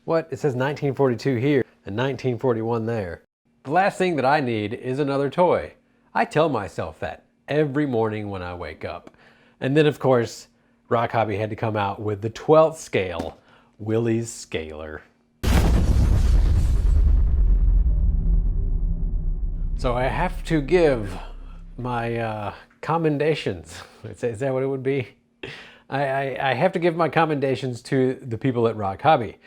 What? It says 1942 here and 1941 there. The last thing that I need is another toy. I tell myself that every morning when I wake up. And then of course, ROC Hobby had to come out with the 12th scale Willys Scaler. So I have to give my commendations. Is that what it would be? I have to give my commendations to the people at ROC Hobby,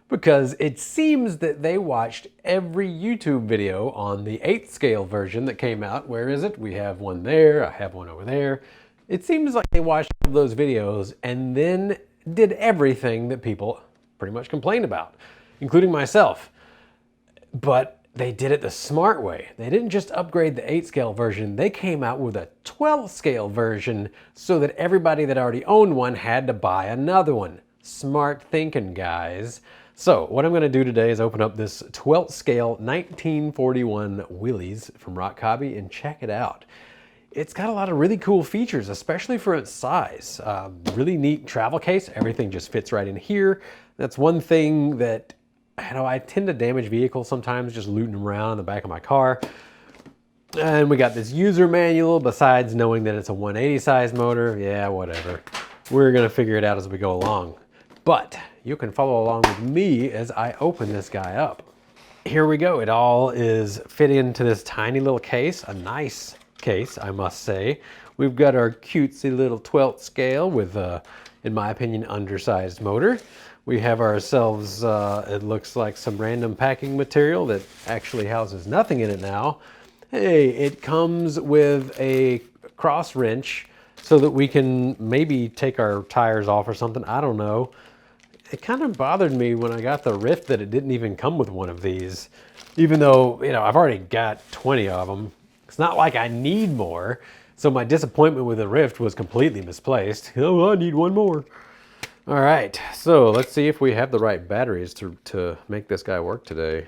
because it seems that they watched every YouTube video on the 8th scale version that came out. Where is it? We have one there, I have one over there. It seems like they watched all those videos and then did everything that people pretty much complained about, including myself. But they did it the smart way. They didn't just upgrade the 8th scale version, they came out with a 12th scale version so that everybody that already owned one had to buy another one. Smart thinking, guys. So what I'm gonna do today is open up this 12th scale 1941 Willys from ROC Hobby and check it out. It's got a lot of really cool features, especially for its size. Really neat travel case. Everything just fits right in here. That's one thing that, I tend to damage vehicles sometimes just looting them around in the back of my car. And we got this user manual, besides knowing that it's a 180 size motor. Yeah, whatever. We're gonna figure it out as we go along. But you can follow along with me as I open this guy up. Here we go. It all is fit into this tiny little case, a nice case, I must say. We've got our cutesy little 12th scale with, in my opinion, undersized motor. We have ourselves, it looks like some random packing material that actually houses nothing in it now. Hey, it comes with a cross wrench so that we can maybe take our tires off or something. I don't know. It kind of bothered me when I got the Rift that it didn't even come with one of these, even though, I've already got 20 of them. It's not like I need more. So my disappointment with the Rift was completely misplaced. Oh, I need one more. All right, so let's see if we have the right batteries to make this guy work today,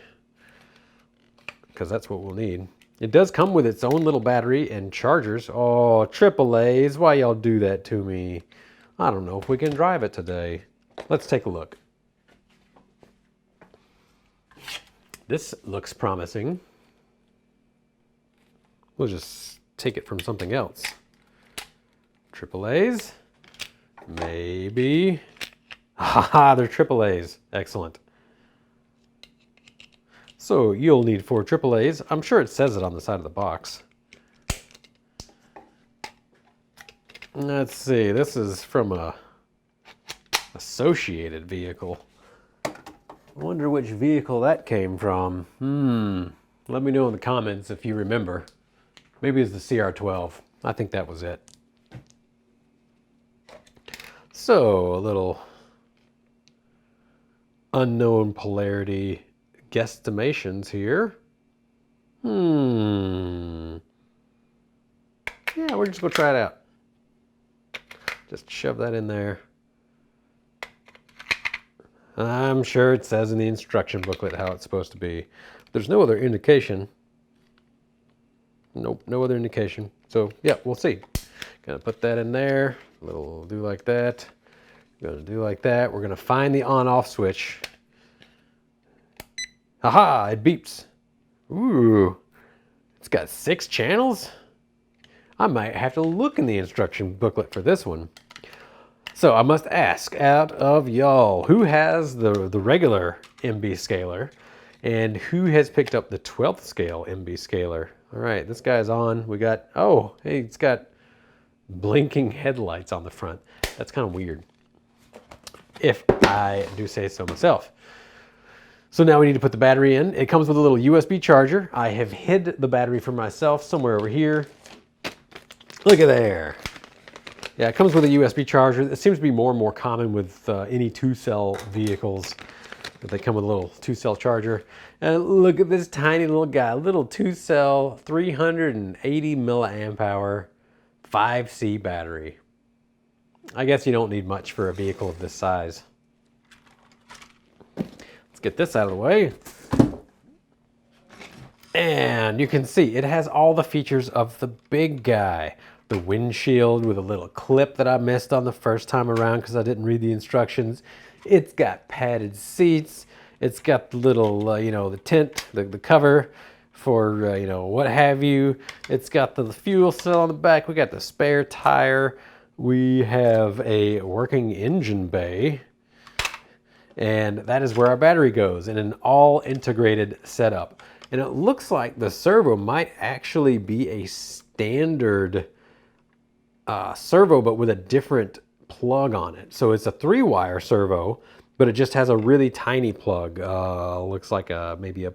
because that's what we'll need. It does come with its own little battery and chargers. Oh, AAAs, why y'all do that to me? I don't know if we can drive it today. Let's take a look. This looks promising. We'll just take it from something else. AAAs. Maybe. Haha, they're AAAs. Excellent. So you'll need 4 AAAs. I'm sure it says it on the side of the box. Let's see, this is from a associated vehicle. I wonder which vehicle that came from. Let me know in the comments if you remember. Maybe it's the CR12. I think that was it. So, a little unknown polarity guesstimations here. Yeah, we're just gonna try it out. Just shove that in there. I'm sure it says in the instruction booklet how it's supposed to be. There's no other indication. Nope, no other indication. So, yeah, we'll see. Gonna put that in there. Little do like that. Gonna do like that. We're gonna find the on-off switch. Haha, it beeps. Ooh, it's got 6 channels. I might have to look in the instruction booklet for this one. So I must ask, out of y'all, who has the regular MB Scaler and who has picked up the 12th scale MB Scaler? All right, this guy's on. We got, oh, hey, it's got blinking headlights on the front. That's kind of weird, if I do say so myself. So now we need to put the battery in. It comes with a little USB charger. I have hid the battery from myself somewhere over here. Look at there. Yeah, it comes with a USB charger. It seems to be more and more common with any 2-cell vehicles, that they come with a little 2-cell charger. And look at this tiny little guy, little 2-cell, 380 milliamp hour, 5C battery. I guess you don't need much for a vehicle of this size. Let's get this out of the way. And you can see it has all the features of the big guy. The windshield with a little clip that I missed on the first time around because I didn't read the instructions. It's got padded seats. It's got the little, you know, the tent, the cover for, you know, what have you. It's got the fuel cell on the back. We got the spare tire. We have a working engine bay. And that is where our battery goes in an all integrated setup. And it looks like the servo might actually be a standard servo, but with a different plug on it. So it's a 3-wire servo, but it just has a really tiny plug. Looks like maybe a,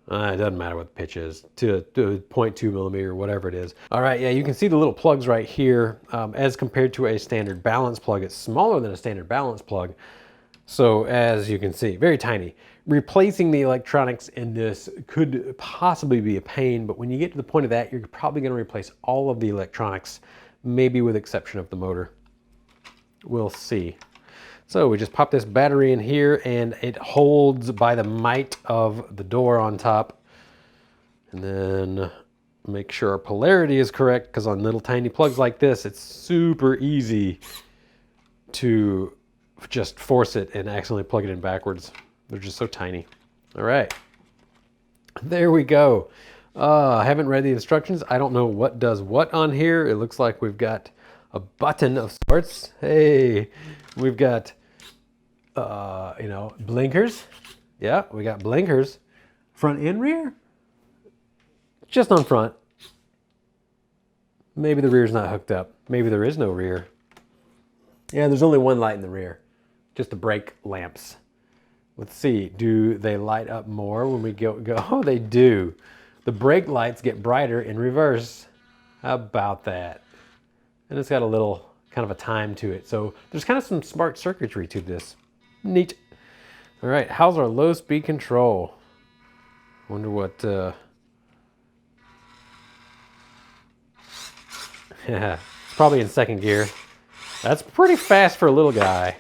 it doesn't matter what the pitch is, to 0.2 millimeter, whatever it is. All right, yeah, you can see the little plugs right here. As compared to a standard balance plug, it's smaller than a standard balance plug. So as you can see, very tiny. Replacing the electronics in this could possibly be a pain, but when you get to the point of that, you're probably going to replace all of the electronics, maybe with exception of the motor. We'll see. So we just pop this battery in here and it holds by the might of the door on top. And then make sure our polarity is correct, because on little tiny plugs like this, it's super easy to just force it and accidentally plug it in backwards. They're just so tiny. All right, there we go. I haven't read the instructions. I don't know what does what on here. It looks like we've got a button of sorts. Hey, we've got, you know, blinkers. Yeah, we got blinkers. Front and rear? Just on front. Maybe the rear's not hooked up. Maybe there is no rear. Yeah, there's only one light in the rear. Just the brake lamps. Let's see, do they light up more when we go? Oh, they do. The brake lights get brighter in reverse. How about that? And it's got a little kind of a time to it. So there's kind of some smart circuitry to this. Neat. All right, how's our low speed control? Wonder what, yeah, it's probably in second gear. That's pretty fast for a little guy.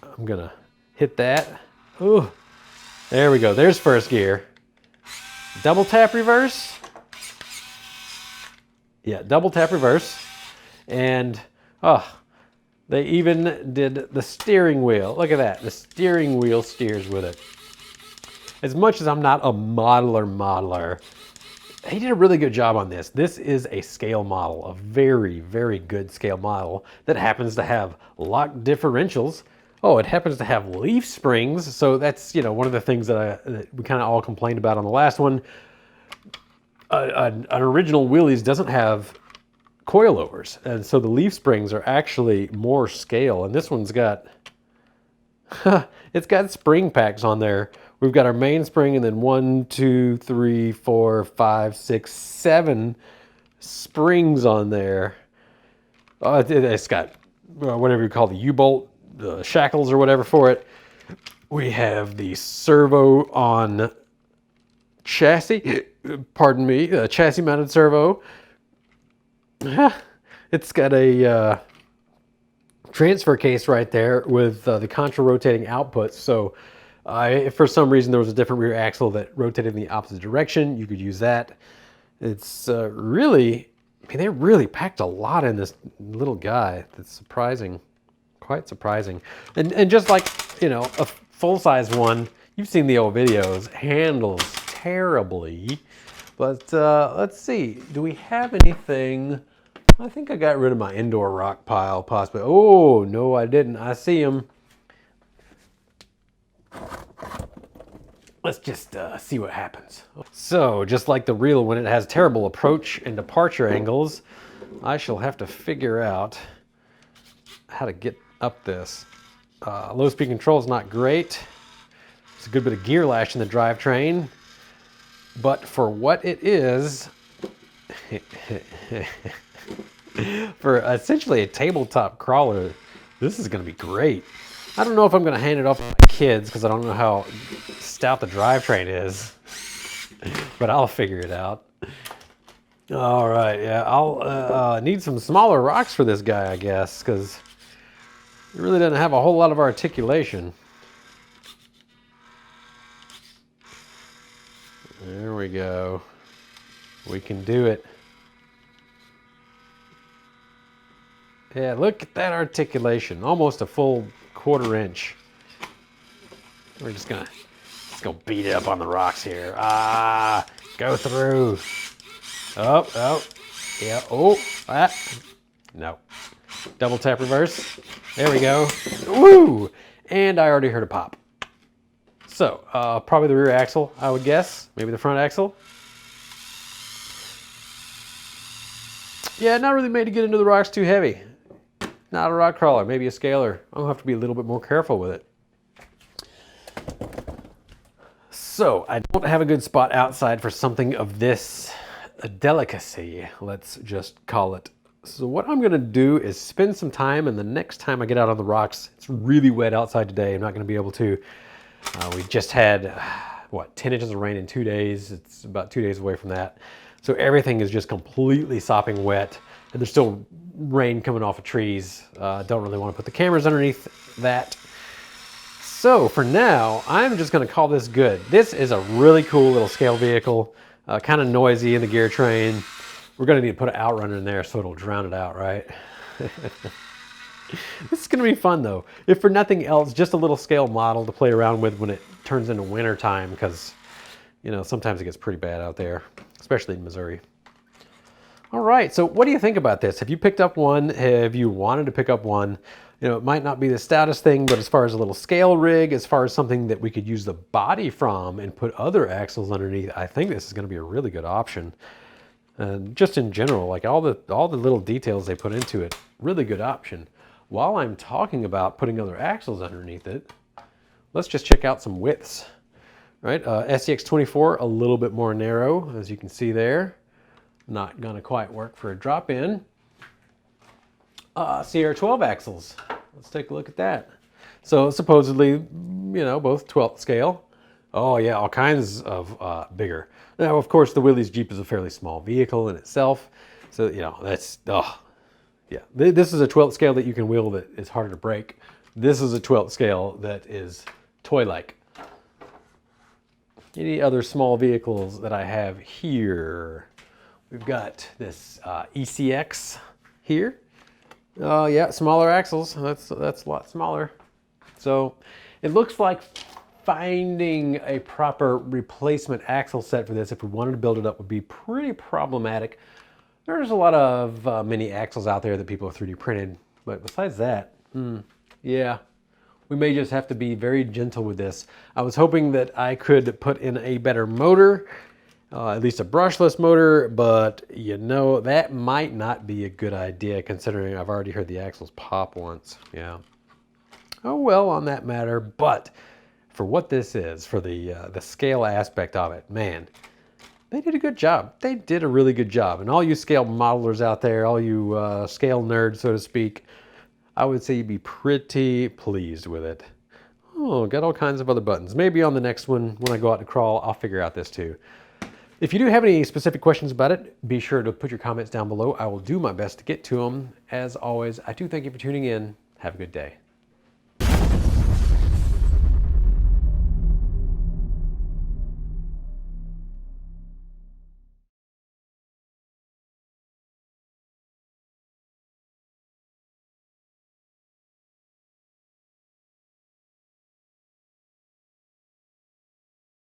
I'm gonna hit that. Ooh, there we go. There's first gear. Double tap reverse. Yeah, double tap reverse. And, oh, they even did the steering wheel. Look at that. The steering wheel steers with it. As much as I'm not a modeler, he did a really good job on this. This is a scale model, a very, very good scale model that happens to have lock differentials. Oh, it happens to have leaf springs. So that's, you know, one of the things that we kind of all complained about on the last one. An original Willys doesn't have coilovers, and so the leaf springs are actually more scale. And this one's got, it's got spring packs on there. We've got our main spring, and then 1, 2, 3, 4, 5, 6, 7 springs on there. It's got whatever you call the U-bolt, the shackles or whatever for it. We have the servo on chassis, pardon me, chassis mounted servo. It's got a transfer case right there with the contra rotating outputs. So if for some reason there was a different rear axle that rotated in the opposite direction, you could use that. It's really, I mean, they really packed a lot in this little guy. That's surprising, quite surprising. And just like, you know, a full-size one, you've seen the old videos, handles terribly. But let's see, do we have anything? I think I got rid of my indoor rock pile, possibly. Oh, no, I didn't. I see them. Let's just see what happens. So, just like the reel, when it has terrible approach and departure angles, I shall have to figure out how to get up this. Low speed control is not great. It's a good bit of gear lash in the drivetrain. But for what it is, for essentially a tabletop crawler, this is going to be great. I don't know if I'm going to hand it off to my kids because I don't know how stout the drivetrain is, but I'll figure it out. All right, yeah, I'll need some smaller rocks for this guy, I guess, because he really doesn't have a whole lot of articulation. There we go. We can do it. Yeah, look at that articulation. Almost a full 1/4 inch. We're just gonna beat it up on the rocks here. Ah, go through. Oh, oh, yeah, oh, ah. No. Double tap reverse. There we go. Woo! And I already heard a pop. So, probably the rear axle, I would guess. Maybe the front axle. Yeah, not really made to get into the rocks too heavy. Not a rock crawler, maybe a scaler. I'm gonna have to be a little bit more careful with it. So, I don't have a good spot outside for something of this delicacy, let's just call it. So what I'm gonna do is spend some time, and the next time I get out on the rocks, it's really wet outside today, I'm not gonna be able to. We just had, what, 10 inches of rain in 2 days. It's about 2 days away from that. So everything is just completely sopping wet, and there's still rain coming off of trees. Don't really want to put the cameras underneath that. So for now, I'm just going to call this good. This is a really cool little scale vehicle, kind of noisy in the gear train. We're going to need to put an outrunner in there so it'll drown it out, right? This is going to be fun though. If for nothing else, just a little scale model to play around with when it turns into winter time, because, you know, sometimes it gets pretty bad out there, especially in Missouri. All right, so what do you think about this? Have you picked up one? Have you wanted to pick up one? You know, it might not be the stoutest thing, but as far as a little scale rig, as far as something that we could use the body from and put other axles underneath, I think this is going to be a really good option. And just in general, like all the little details they put into it, really good option. While I'm talking about putting other axles underneath it, let's just check out some widths. Right, SCX24, a little bit more narrow, as you can see there. Not gonna quite work for a drop-in. CR12 axles. Let's take a look at that. So supposedly, you know, both 12th scale. Oh yeah, all kinds of bigger. Now, of course, the Willys Jeep is a fairly small vehicle in itself. So, you know, that's, yeah. This is a 12th scale that you can wheel that is harder to break. This is a 12th scale that is toy-like. Any other small vehicles that I have here? We've got this ECX here. Oh yeah, smaller axles. That's a lot smaller. So it looks like finding a proper replacement axle set for this, if we wanted to build it up, would be pretty problematic. There's a lot of mini axles out there that people have 3D printed, but besides that, yeah, we may just have to be very gentle with this. I was hoping that I could put in a better motor, at least a brushless motor, but you know, that might not be a good idea considering I've already heard the axles pop once. Yeah. Oh well, on that matter, but for what this is, for the scale aspect of it, man, they did a good job. They did a really good job. And all you scale modelers out there, all you scale nerds, so to speak, I would say you'd be pretty pleased with it. Oh, got all kinds of other buttons. Maybe on the next one, when I go out to crawl, I'll figure out this too. If you do have any specific questions about it, be sure to put your comments down below. I will do my best to get to them. As always, I do thank you for tuning in. Have a good day.